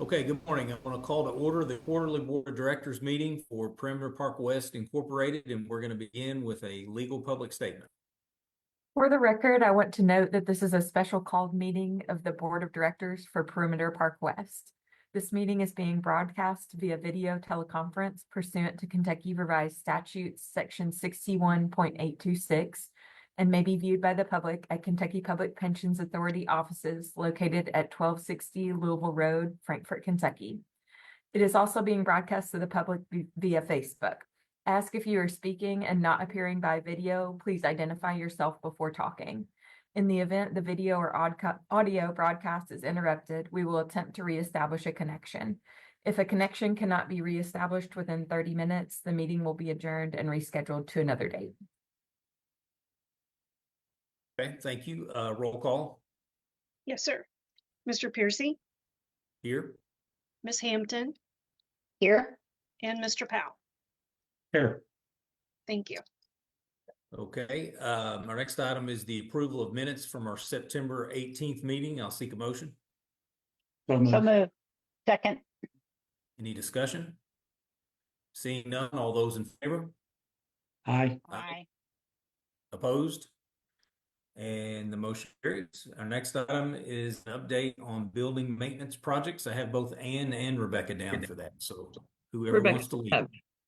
Okay, good morning. I want to call to order the quarterly board of directors meeting for Perimeter Park West Incorporated, and we're going to begin with a legal public statement. For the record, I want to note that this is a special called meeting of the Board of Directors for Perimeter Park West. This meeting is being broadcast via video teleconference pursuant to Kentucky Revised Statutes, Section 61.826, and may be viewed by the public at Kentucky Public Pensions Authority offices located at 1260 Louisville Road, Frankfort, Kentucky. It is also being broadcast to the public via Facebook. Ask if you are speaking and not appearing by video, please identify yourself before talking. In the event the video or audio broadcast is interrupted, we will attempt to reestablish a connection. If a connection cannot be reestablished within 30 minutes, the meeting will be adjourned and rescheduled to another date. Okay, thank you. Roll call Yes, sir. Mr. Piercy, here. Ms. Hampton, Here. and Mr. Powell. Here. Thank you. Okay, our next item is the approval of minutes from our September 18th meeting. I'll seek a motion. So moved. Second. Any discussion? Seeing none, all those in favor? Aye. Aye. Opposed? And the motion carries. Our next item is an update on building maintenance projects. I have both Ann and Rebecca down for that. So whoever Rebecca, wants to lead.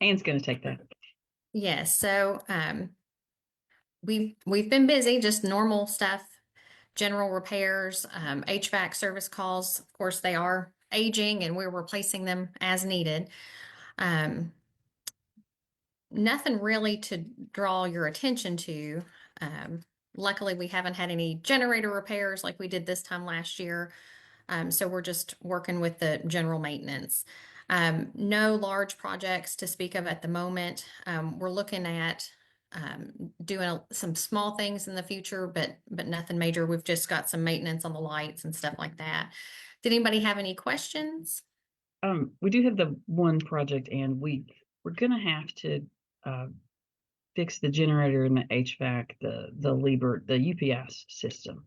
Anne's going to take that. Yes, so we've been busy, just normal stuff, general repairs, HVAC service calls. Of course, they are aging and we're replacing them as needed. Nothing really to draw your attention to. Luckily, we haven't had any generator repairs like we did this time last year. So we're just working with the general maintenance. No large projects to speak of at the moment. We're looking at doing some small things in the future, but nothing major. We've just got some maintenance on the lights and stuff like that. Did anybody have any questions? We do have the one project, and we're going to have to fix the generator and the HVAC, the UPS system.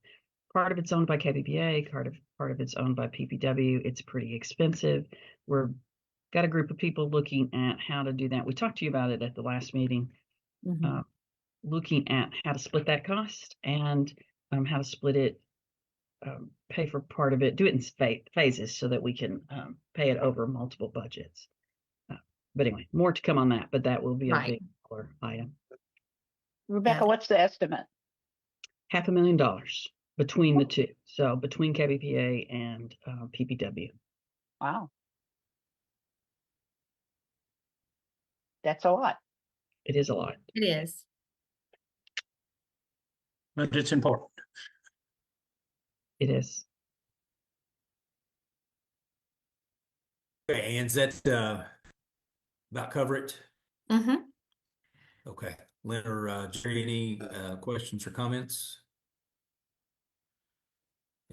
Part of it's owned by KPPA, part of it's owned by PPW. It's pretty expensive. We're got a group of people looking at how to do that. We talked to you about it at the last meeting, looking at how to split that cost and how to split it, pay for part of it, do it in phases so that we can pay it over multiple budgets. But anyway, more to come on that, but that will be a big dollar item. Rebecca, what's the estimate? $500,000 between the two. So between KBPA and PPW. Wow. That's a lot. It is a lot. It is. But it's important. It is. Okay, and is that about cover it? Mm-hmm. Okay. Lynn or Jerry, any questions or comments?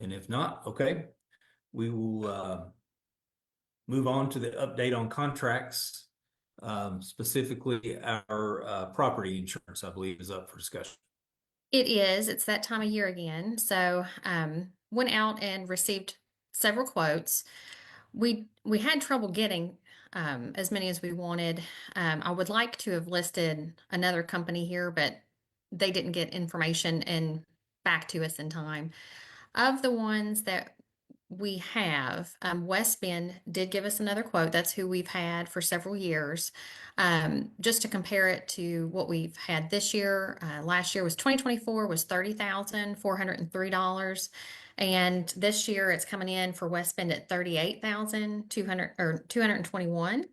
And if not, okay, we will move on to the update on contracts. Specifically, our property insurance, I believe, is up for discussion. It is. It's that time of year again. So went out and received several quotes. We had trouble getting as many as we wanted. I would like to have listed another company here, but they didn't get information and back to us in time. Of the ones that we have, West Bend did give us another quote. That's who we've had for several years. Just to compare it to what we've had this year, last year was 2024 was $30,403. And this year it's coming in for West Bend at $38,221,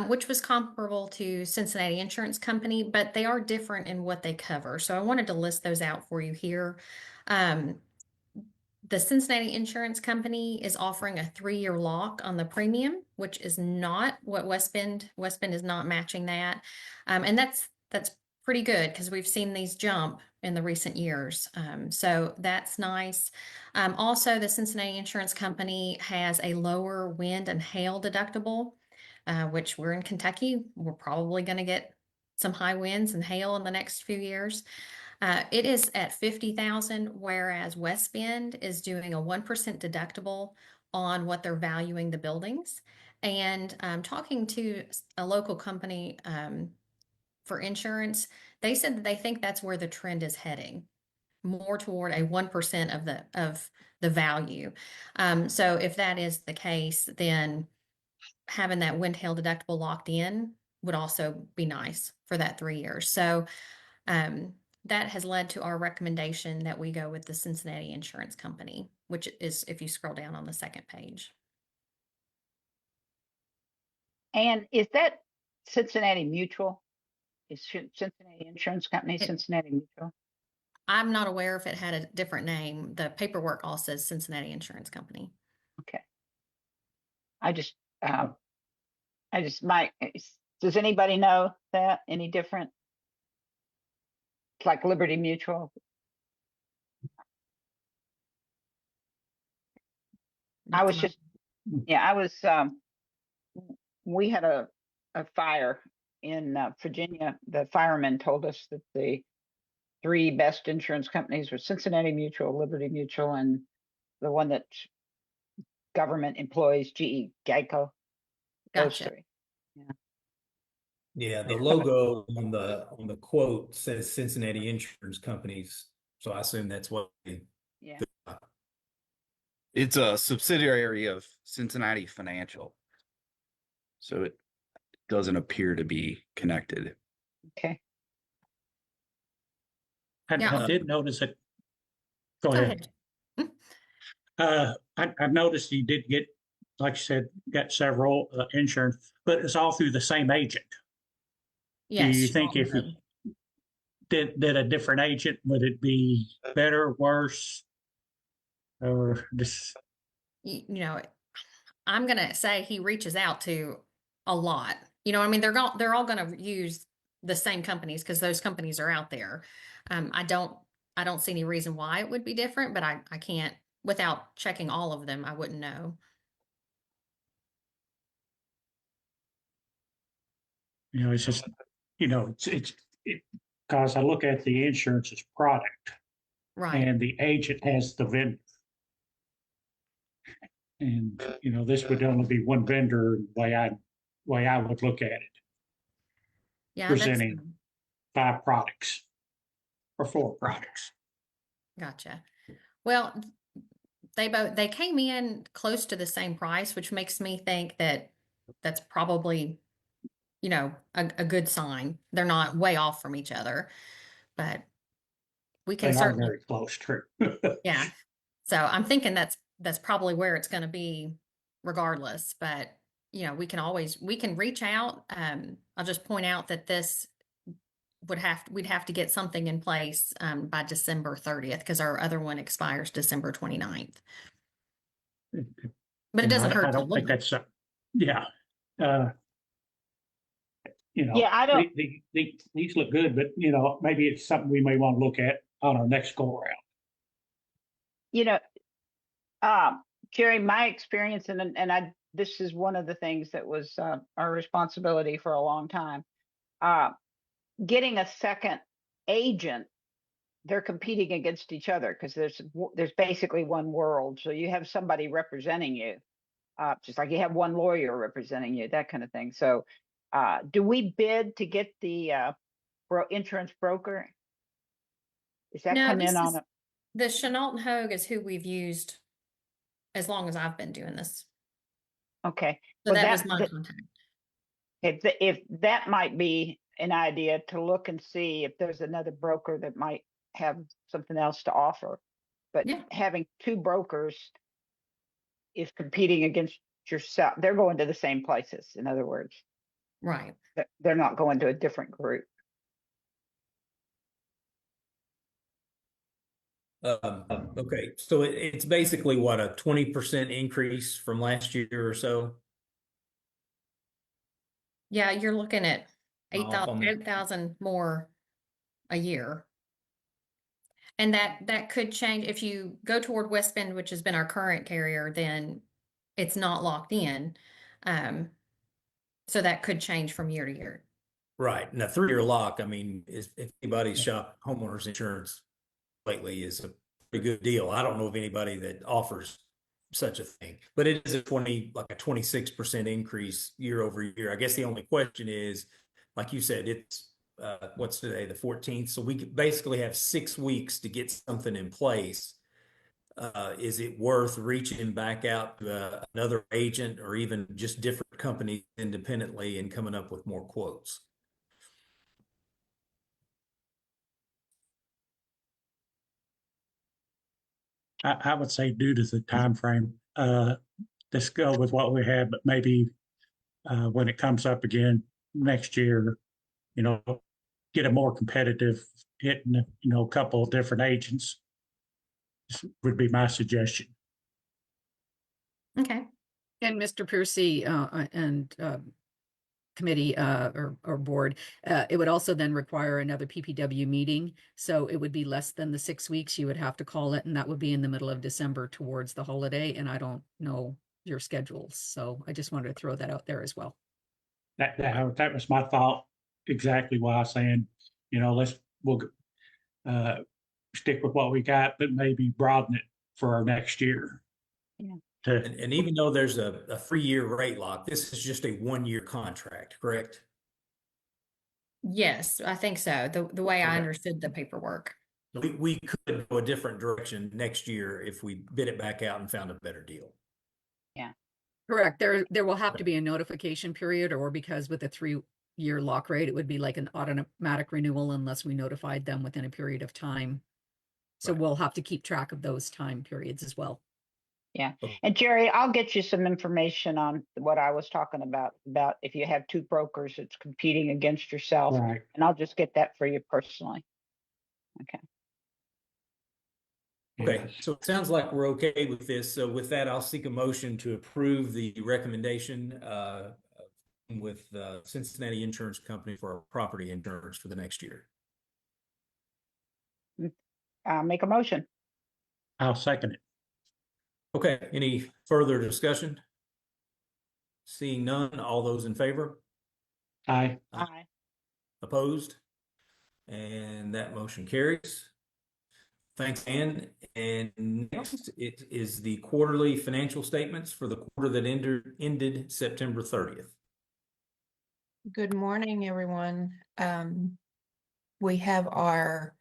which was comparable to Cincinnati Insurance Company, but they are different in what they cover. So I wanted to list those out for you here. The Cincinnati Insurance Company is offering a 3-year lock on the premium, which is not what West Bend is not matching that. And that's pretty good because we've seen these jump in the recent years. So that's nice. Also, the Cincinnati Insurance Company has a lower wind and hail deductible, which we're in Kentucky. We're probably going to get some high winds and hail in the next few years. It is at $50,000, whereas West Bend is doing a 1% deductible on what they're valuing the buildings. And talking to a local company for insurance, they said that they think that's where the trend is heading, more toward a 1% of the value. So if that is the case, then having that wind hail deductible locked in would also be nice for that 3 years. So that has led to our recommendation that we go with the Cincinnati Insurance Company, which is if you scroll down on the second page. And is that Cincinnati Mutual? Is Cincinnati Insurance Company It- Cincinnati Mutual? I'm not aware if it had a different name. The paperwork all says Cincinnati Insurance Company. Okay. I just might, does anybody know that any different? It's like Liberty Mutual. I was just, yeah, I was, we had a fire in Virginia. The firemen told us that the 3 best insurance companies were Cincinnati Mutual, Liberty Mutual, and the one that government employees, GE, Geico. Those Gotcha. 3. Yeah, the logo on the quote says Cincinnati Insurance Companies, so I assume that's what. Yeah. It's a subsidiary of Cincinnati Financial. So it doesn't appear to be connected. Okay. Yeah. I did notice it. Go Go ahead. ahead. I noticed you did get, like you said, got several insurance, but it's all through the same agent. Do Yes. you think if you did a different agent, would it be better, worse? Or just, you know, I'm gonna say he reaches out to a lot. You know, I mean, they're all gonna use the same companies because those companies are out there. I don't see any reason why it would be different, but I can't, without checking all of them, I wouldn't know. it's just, because I look at the insurance as product Right. and the agent has the vendor. And, this would only be one vendor, the way I would look at it, Yeah, presenting 5 products or 4 products. gotcha. Well, they came in close to the same price, which makes me think that that's probably, a good sign. They're not way off from each other, but we can They are certainly, very close, true. yeah. So I'm thinking that's probably where it's going to be regardless, but we can reach out. I'll just point out that this we'd have to get something in place by December 30th because our other one expires December 29th. But it doesn't hurt I to don't think look. that's, yeah. Yeah, I don't. These look good, but maybe it's something we may want to look at on our next go around. Jerry, my experience, and this is one of the things that was our responsibility for a long time. Getting a second agent, they're competing against each other because there's basically one world. So you have somebody representing you, just like you have one lawyer representing you, that kind of thing. So, do we bid to get the insurance broker? Is that No, come in on is it? the Chenault and Hogue is who we've used as long as I've been doing this. Okay. So Well, that was my contact. If that might be an idea to look and see if there's another broker that might have something else to offer. But Yeah. having 2 brokers is competing against yourself. They're going to the same places, in other words. Right. They're not going to a different group. Okay, so it's basically what, a 20% increase from last year or so? Yeah, you're looking at Off on the- 8,000 more a year. And that could change if you go toward West Bend, which has been our current carrier, then it's not locked in. So that could change from year to year. Right, and a 3-year lock, I mean, if anybody's shopped homeowners insurance lately, is a pretty good deal. I don't know of anybody that offers such a thing. But it is like a 26% increase year over year. I guess the only question is, like you said, it's what's today, the 14th. So we basically have 6 weeks to get something in place. Is it worth reaching back out to another agent or even just different companies independently and coming up with more quotes? I would say due to the time frame, let's go with what we have, but maybe when it comes up again next year, you know, get a more competitive hitting, a couple of different agents would be my suggestion. Okay. And Mr. Piercy, and committee or board, it would also then require another PPW meeting. So it would be less than the 6 weeks. You would have to call it, and that would be in the middle of December towards the holiday. And I don't know your schedules. So I just wanted to throw that out there as well. That was my thought. Exactly why I was saying, we'll stick with what we got, but maybe broaden it for our next year. Yeah. And even though there's a 3-year rate lock, this is just a 1-year contract, correct? Yes, I think so. The way I Okay. understood the paperwork. We could go a different direction next year if we bid it back out and found a better deal. Correct. There will have to be a notification period, or because with a 3-year lock rate, it would be like an automatic renewal unless we notified them within a period of time. So Right. we'll have to keep track of those time periods as well. Yeah. Okay. And Jerry, I'll get you some information on what I was talking about if you have two brokers, it's competing against yourself. Right. And I'll just get that for you personally. Okay. Okay, Yes. so it sounds like we're okay with this. So with that, I'll seek a motion to approve the recommendation with Cincinnati Insurance Company for our property insurance for the next year. Make a motion. I'll second it. Okay, any further discussion? Seeing none, all those in favor? Aye. Aye. Opposed? And that motion carries. Thanks, Ann. And next, it is the quarterly financial statements for the quarter that ended September 30th. Good morning, everyone. We have our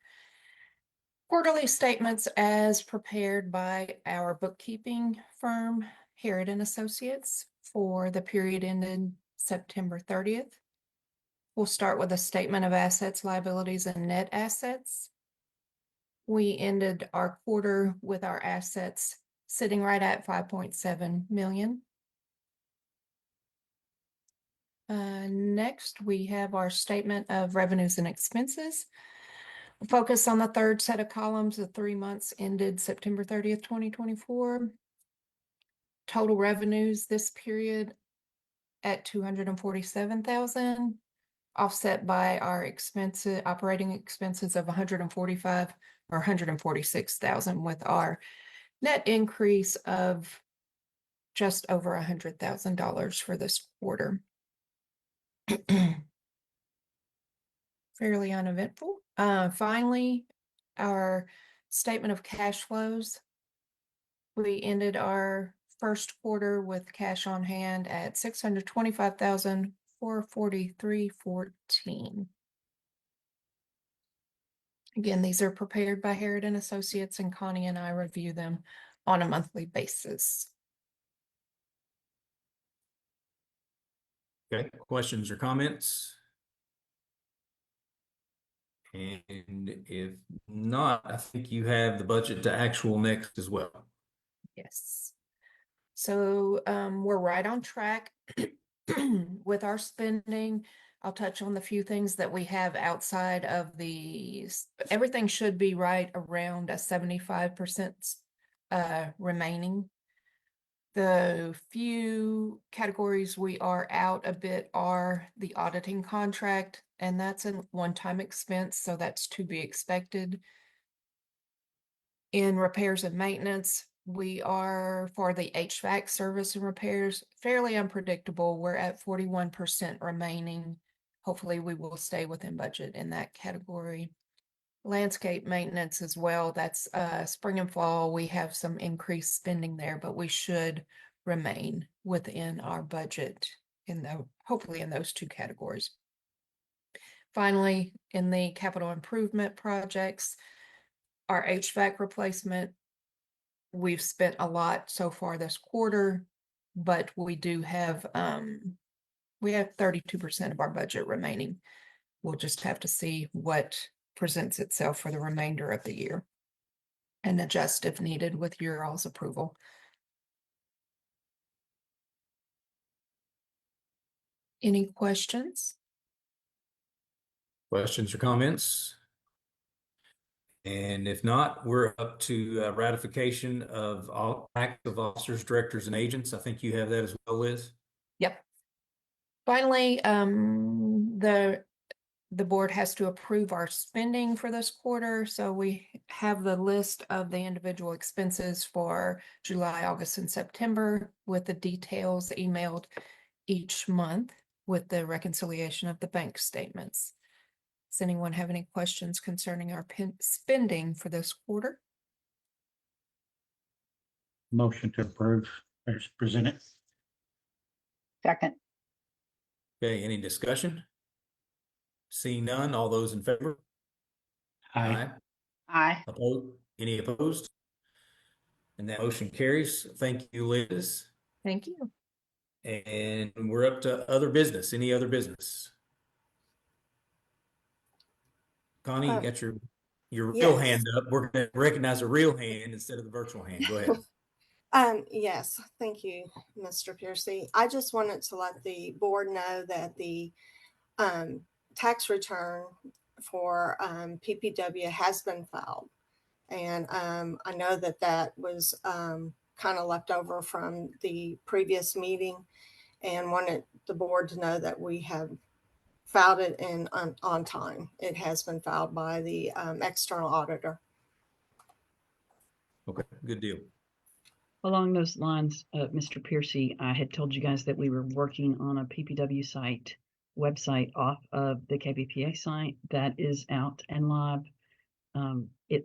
quarterly statements as prepared by our bookkeeping firm, Harrod and Associates, for the period ended September 30th. We'll start with a statement of assets, liabilities, and net assets. We ended our quarter with our assets sitting right at 5.7 million. Next, we have our statement of revenues and expenses. Focus on the third set of columns, the 3 months ended September 30th, 2024. Total revenues this period at 247,000, offset by our expenses, operating expenses of 145 or 146,000, with our net increase of just over $100,000 for this quarter. Fairly uneventful. Finally, our statement of cash flows. We ended our first quarter with cash on hand at $625,443.14. Again, these are prepared by Harrod and Associates, and Connie and I review them on a monthly basis. Okay, questions or comments? And if not, I think you have the budget to actual next as well. Yes. So we're right on track with our spending. I'll touch on the few things that we have outside of these. Everything should be right around a 75% remaining. The few categories we are out a bit are the auditing contract, and that's a one-time expense, so that's to be expected. In repairs and maintenance, we are, for the HVAC service and repairs, fairly unpredictable. We're at 41% remaining. Hopefully we will stay within budget in that category. landscape maintenance as well. That's spring and fall. We have some increased spending there, but we should remain within our budget in the hopefully in those two categories. Finally, in the capital improvement projects, our HVAC replacement, we've spent a lot so far this quarter, but we do have 32% of our budget remaining. We'll just have to see what presents itself for the remainder of the year and adjust if needed with your all's approval. Any questions? Questions or comments? And if not, we're up to ratification of all active officers, directors, and agents. I think you have that as well, Liz. Yep. Finally, the board has to approve our spending for this quarter. So we have the list of the individual expenses for July, August, and September with the details emailed each month with the reconciliation of the bank statements. Does anyone have any questions concerning our spending for this quarter? Motion to approve as presented. Second. Okay, any discussion? Seeing none, all those in favor? Aye. Aye. Opposed? Any opposed? And that motion carries. Thank you, Liz. Thank you. And we're up to other business. Any other business? Connie, you got your real Yes. hand up. We're going to recognize a real hand instead of the virtual hand. Go ahead. Yes, thank you, Mr. Piercy. I just wanted to let the board know that the tax return for PPW has been filed. And I know that that was kind of left over from the previous meeting, and wanted the board to know that we have filed it in on time. It has been filed by the external auditor. Okay, good deal. Along those lines, Mr. Piercy, I had told you guys that we were working on a PPW website off of the KBPA site that is out and live.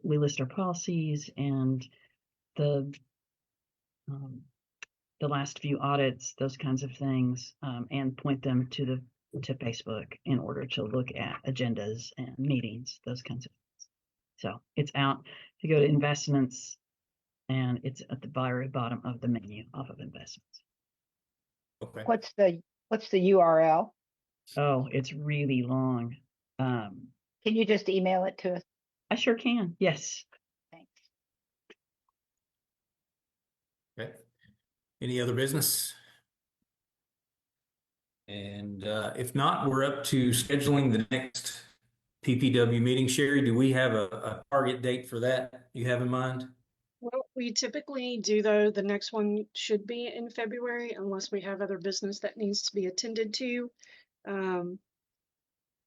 We list our policies and the last few audits, those kinds of things, and point them to Facebook in order to look at agendas and meetings, those kinds of things. So it's out. If you go to investments, and it's at the very bottom of the menu off of investments. Okay. What's the URL? Oh, it's really long. Can you just email it to us? I sure can. Yes. Thanks. Okay. Any other business? And if not, we're up to scheduling the next PPW meeting. Sherry, do we have a target date for that you have in mind? Well, we typically do, though. The next one should be in February unless we have other business that needs to be attended to.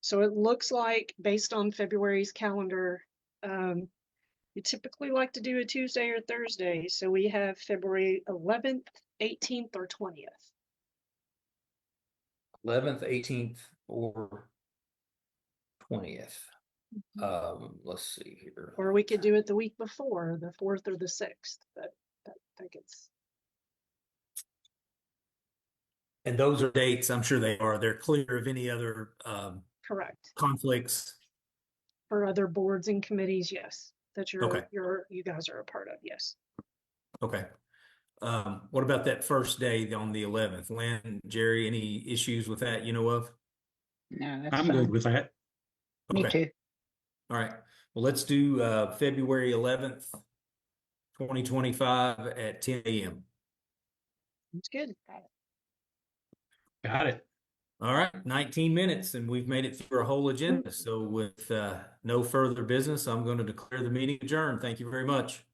So it looks like, based on February's calendar, we typically like to do a Tuesday or Thursday. So we have February 11th, 18th, or 20th. 11th, 18th, or 20th. Let's see here. Or we could do it the week before, the 4th or the 6th. But I think it's. And those are dates, I'm sure they're clear of any other Correct. conflicts. For other boards and committees, yes, that Okay. you guys are a part of, yes. Okay. What about that first day on the 11th? Lynn, Jerry, any issues with that you know of? No, that's I'm fine. good with that. Me Okay. too. All right. Well, let's do February 11th, 2025 at 10 a.m. It's good. Got it. All right, 19 minutes, and we've made it through our whole agenda. So with no further business, I'm going to declare the meeting adjourned. Thank you very much.